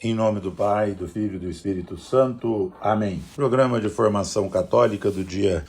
Em nome do Pai, do Filho e do Espírito Santo. Amém. Programa de formação católica do dia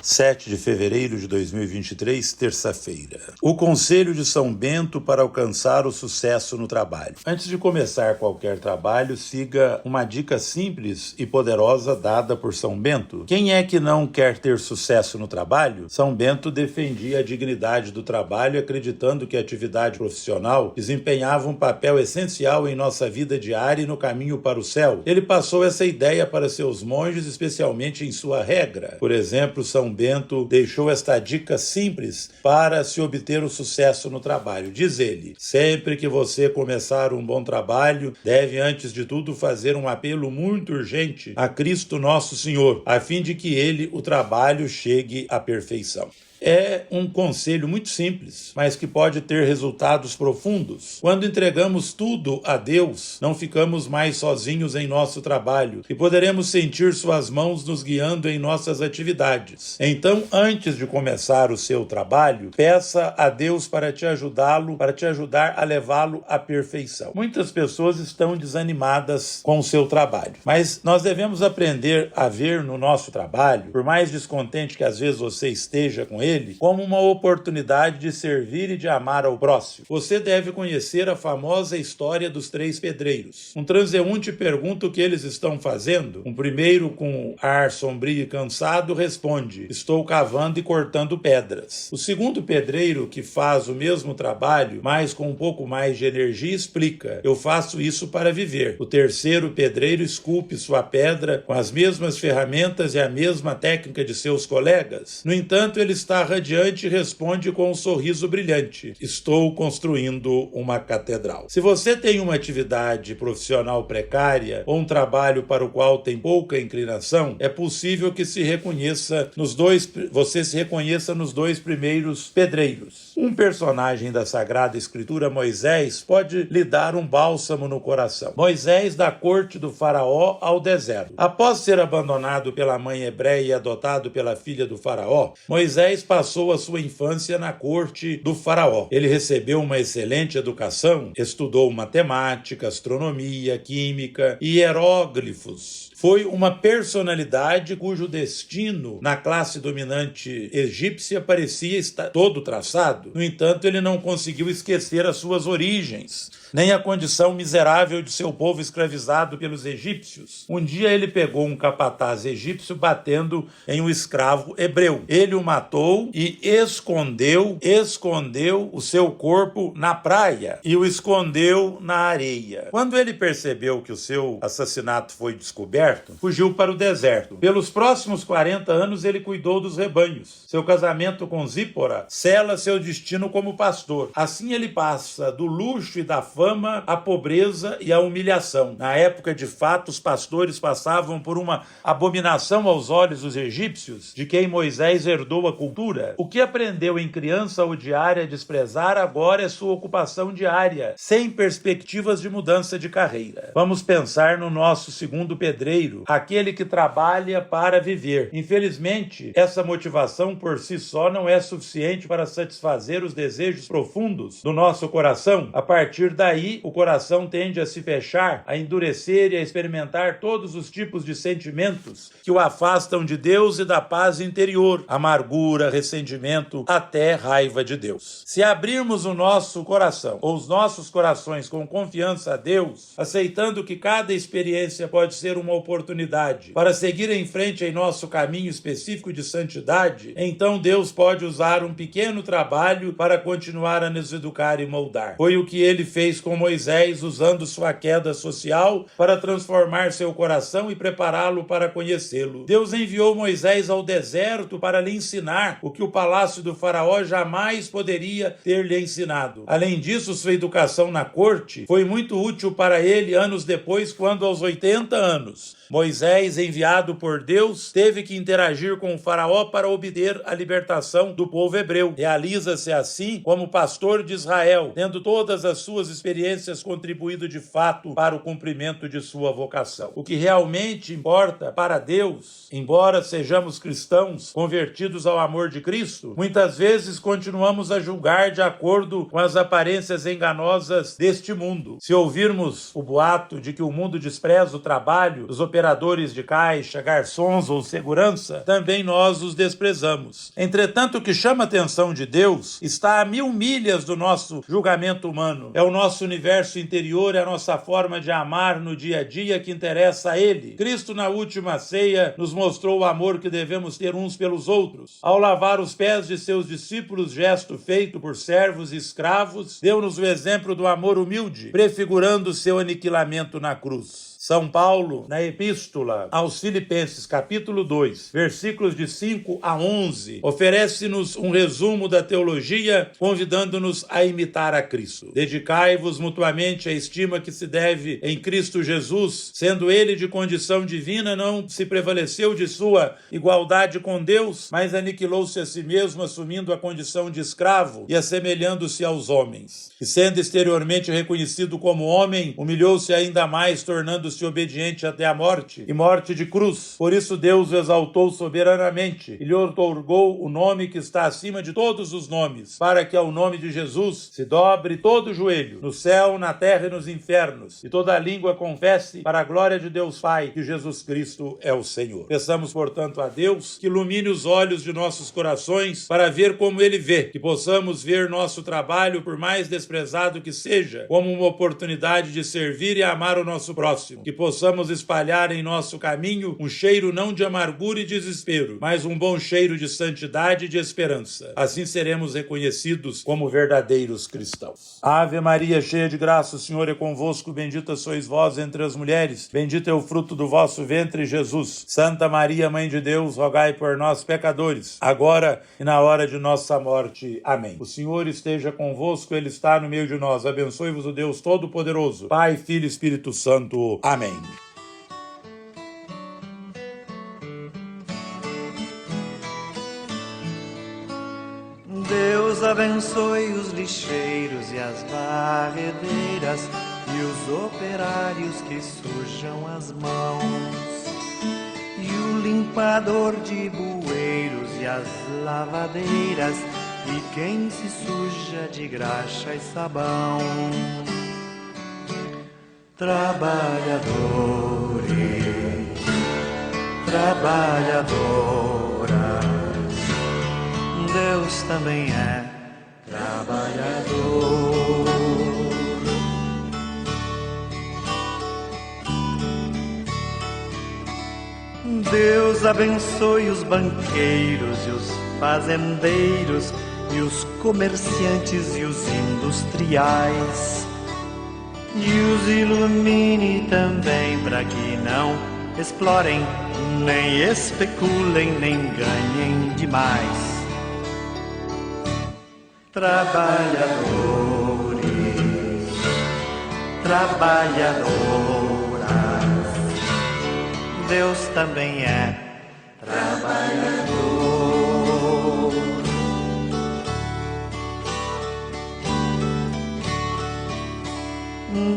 7 de fevereiro de 2023, terça-feira. O Conselho de São Bento para alcançar o sucesso no trabalho. Antes de começar qualquer trabalho, siga uma dica simples e poderosa dada por São Bento. Quem é que não quer ter sucesso no trabalho? São Bento defendia a dignidade do trabalho, acreditando que a atividade profissional desempenhava um papel essencial em nossa vida diária e no caminho para o céu. Ele passou essa ideia para seus monges, especialmente em sua regra. Por exemplo, São Bento deixou esta dica simples para se obter o sucesso no trabalho. Diz ele: sempre que você começar um bom trabalho, deve antes de tudo fazer um apelo muito urgente a Cristo Nosso Senhor, a fim de que ele, o trabalho, chegue à perfeição. É um conselho muito simples, mas que pode ter resultados profundos. Quando entregamos tudo a Deus, não ficamos mais sozinhos em nosso trabalho e poderemos sentir suas mãos nos guiando em nossas atividades. Então, antes de começar o seu trabalho, peça a Deus para te ajudá-lo, para te ajudar a levá-lo à perfeição. Muitas pessoas estão desanimadas com o seu trabalho, mas nós devemos aprender a ver no nosso trabalho, por mais descontente que às vezes você esteja com ele, como uma oportunidade de servir e de amar ao próximo. Você deve conhecer a famosa história dos 3 pedreiros. Um transeunte pergunta o que eles estão fazendo. Um primeiro, com ar sombrio e cansado, responde: estou cavando e cortando pedras. O segundo pedreiro, que faz o mesmo trabalho, mas com um pouco mais de energia, explica: eu faço isso para viver. O terceiro pedreiro esculpe sua pedra com as mesmas ferramentas e a mesma técnica de seus colegas. No entanto, ele está radiante e responde com um sorriso brilhante: estou construindo uma catedral. Se você tem uma atividade profissional precária ou um trabalho para o qual tem pouca inclinação, é possível que você se reconheça nos 2 primeiros pedreiros. Um personagem da Sagrada Escritura, Moisés, pode lhe dar um bálsamo no coração. Moisés, da corte do faraó ao deserto. Após ser abandonado pela mãe hebreia e adotado pela filha do faraó, Moisés passou a sua infância na corte do faraó. Ele recebeu uma excelente educação, estudou matemática, astronomia, química e hieróglifos. Foi uma personalidade cujo destino na classe dominante egípcia parecia estar todo traçado. No entanto, ele não conseguiu esquecer as suas origens, nem a condição miserável de seu povo escravizado pelos egípcios. Um dia ele pegou um capataz egípcio batendo em um escravo hebreu. Ele o matou e escondeu o seu corpo na praia e o escondeu na areia. Quando ele percebeu que o seu assassinato foi descoberto, fugiu para o deserto. Pelos próximos 40 anos ele cuidou dos rebanhos. Seu casamento com Zípora sela seu destino como pastor. Assim ele passa do luxo e da fama à pobreza e à humilhação. Na época, de fato, os pastores passavam por uma abominação aos olhos dos egípcios, de quem Moisés herdou a cultura. O que aprendeu em criança a odiar e a desprezar, agora é sua ocupação diária, sem perspectivas de mudança de carreira. Vamos pensar no nosso segundo pedreiro, aquele que trabalha para viver. Infelizmente, essa motivação por si só não é suficiente para satisfazer os desejos profundos do nosso coração. A partir daí, o coração tende a se fechar, a endurecer e a experimentar todos os tipos de sentimentos que o afastam de Deus e da paz interior: amargura, ressentimento, até raiva de Deus. Se abrirmos o nosso coração, ou os nossos corações, com confiança a Deus, aceitando que cada experiência pode ser uma oportunidade para seguir em frente em nosso caminho específico de santidade, então Deus pode usar um pequeno trabalho para continuar a nos educar e moldar. Foi o que ele fez com Moisés, usando sua queda social para transformar seu coração e prepará-lo para conhecê-lo. Deus enviou Moisés ao deserto para lhe ensinar o que o palácio do faraó jamais poderia ter lhe ensinado. Além disso, sua educação na corte foi muito útil para ele anos depois, quando aos 80 anos, Moisés, enviado por Deus, teve que interagir com o faraó para obter a libertação do povo hebreu. Realiza-se assim como pastor de Israel, tendo todas as suas experiências contribuído de fato para o cumprimento de sua vocação. O que realmente importa para Deus, embora sejamos cristãos convertidos ao amor de Cristo, muitas vezes continuamos a julgar de acordo com as aparências enganosas deste mundo. Se ouvirmos o boato de que o mundo despreza o trabalho dos operadores de caixa, garçons ou segurança, também nós os desprezamos. Entretanto, o que chama a atenção de Deus está a 1000 milhas do nosso julgamento humano. É o nosso universo interior, é a nossa forma de amar no dia a dia que interessa a Ele. Cristo, na última ceia, nos mostrou o amor que devemos ter uns pelos outros. Ao lavar os pés de seus discípulos, gesto feito por servos e escravos, deu-nos o exemplo do amor humilde, prefigurando seu aniquilamento na cruz. São Paulo, na Epístola aos Filipenses, capítulo 2, versículos de 5 a 11, oferece-nos um resumo da teologia, convidando-nos a imitar a Cristo. Dedicai-vos mutuamente à estima que se deve em Cristo Jesus, sendo ele de condição divina, não se prevaleceu de sua igualdade com Deus, mas aniquilou-se a si mesmo, assumindo a condição de escravo e assemelhando-se aos homens. E sendo exteriormente reconhecido como homem, humilhou-se ainda mais, tornando-se obediente até a morte, e morte de cruz. Por isso Deus o exaltou soberanamente e lhe outorgou o nome que está acima de todos os nomes, para que ao nome de Jesus se dobre todo o joelho, no céu, na terra e nos infernos, e toda a língua confesse para a glória de Deus Pai que Jesus Cristo é o Senhor. Peçamos, portanto, a Deus que ilumine os olhos de nossos corações para ver como Ele vê, que possamos ver nosso trabalho, por mais desprezado que seja, como uma oportunidade de servir e amar o nosso próximo, que possamos espalhar em nosso caminho um cheiro não de amargura e desespero, mas um bom cheiro de santidade e de esperança. Assim seremos reconhecidos como verdadeiros cristãos. Ave Maria, cheia de graça, o Senhor é convosco, bendita sois vós entre as mulheres, bendito é o fruto do vosso ventre, Jesus. Santa Maria, Mãe de Deus, rogai por nós, pecadores, agora e na hora de nossa morte. Amém. O Senhor esteja convosco, Ele está no meio de nós. Abençoe-vos o Deus Todo-Poderoso, Pai, Filho e Espírito Santo. Amém. Deus abençoe os lixeiros e as varredeiras e os operários que sujam as mãos, e o limpador de bueiros e as lavadeiras e quem se suja de graxa e sabão. Trabalhadores, trabalhadoras, Deus também é trabalhador. Deus abençoe os banqueiros e os fazendeiros e os comerciantes e os industriais, e os ilumine também para que não explorem, nem especulem, nem ganhem demais. Trabalhadores, trabalhadoras, Deus também é trabalhador.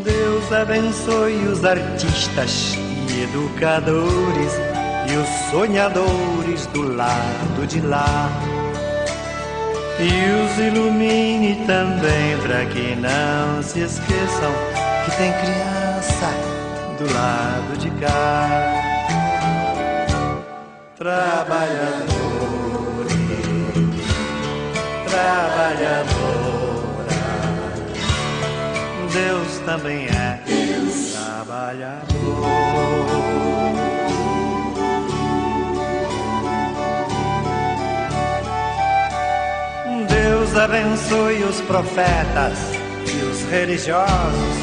Deus abençoe os artistas e educadores e os sonhadores do lado de lá, e os ilumine também para que não se esqueçam que tem criança do lado de cá. Trabalhadores, trabalhadoras, Deus também é trabalhador. Deus abençoe os profetas e os religiosos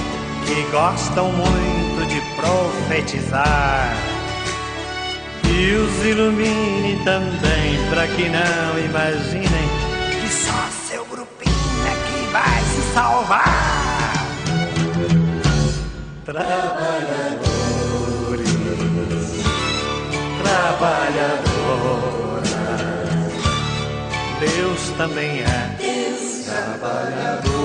que gostam muito de profetizar, e os ilumine também para que não imaginem que só seu grupinho é que vai se salvar. Trabalhadores, trabalhadoras, Deus também é trabalhador.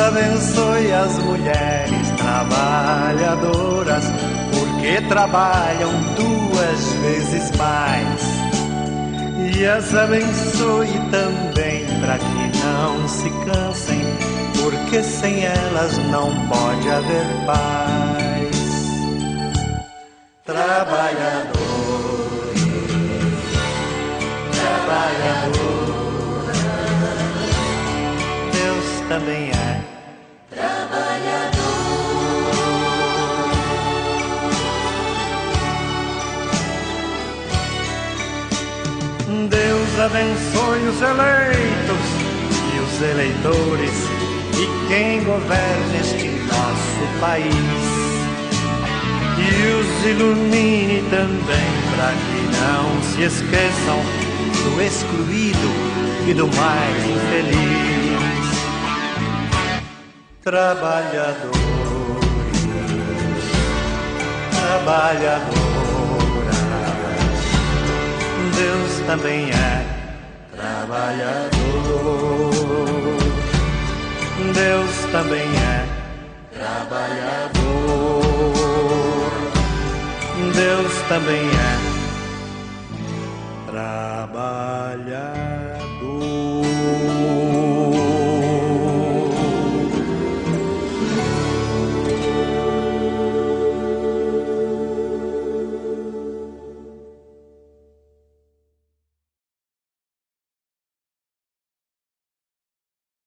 abençoe as mulheres trabalhadoras, porque trabalham 2 vezes mais. E as abençoe também para que não se cansem, porque sem elas não pode haver paz. Trabalhadores, trabalhadoras, Deus também é trabalhador. Deus abençoe os eleitos e os eleitores e quem governa este nosso país. E os ilumine também para que não se esqueçam do excluído e do mais infeliz. Trabalhadores, trabalhadoras, Deus também é trabalhador. Deus também é trabalhador. Deus também é